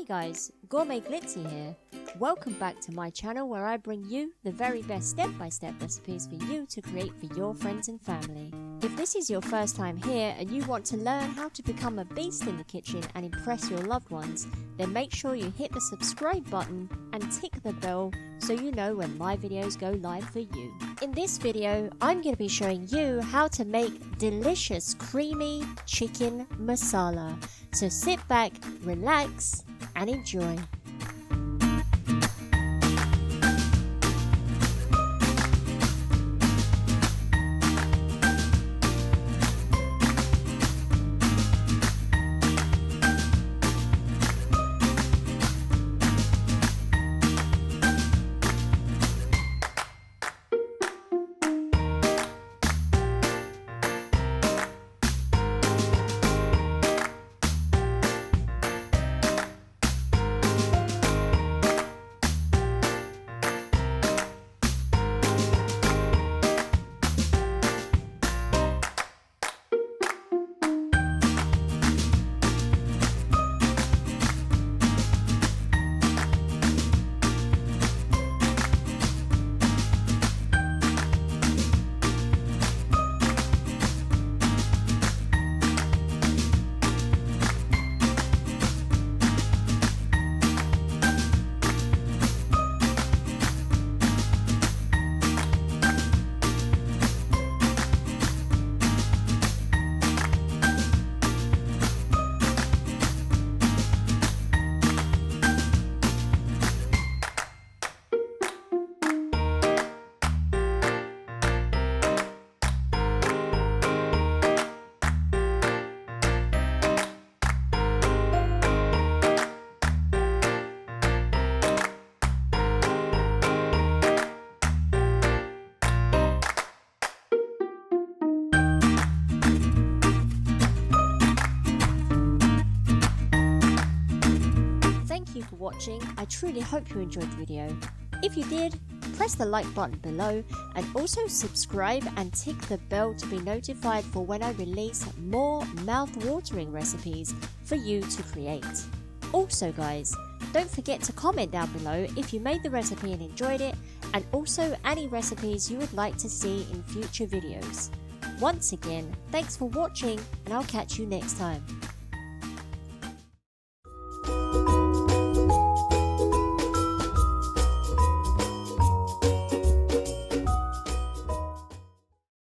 guys, Gourmet Glitzy here. Welcome back to my channel where I bring you the very best step-by-step recipes for you to create for your friends and family. If this is your first time here and you want to learn how to become a beast in the kitchen and impress your loved ones, then make sure you hit the subscribe button and tick the bell so you know when my videos go live for you. In this video, I'm going to be showing you how to make delicious creamy chicken masala. So sit back, relax, and enjoy. Thank you for watching. I truly hope you enjoyed the video. If you did, press the like button below and also subscribe and tick the bell to be notified for when I release more mouth-watering recipes for you to create. Also guys, don't forget to comment down below if you made the recipe and enjoyed it, and also any recipes you would like to see in future videos. Once again, thanks for watching and I'll catch you next time.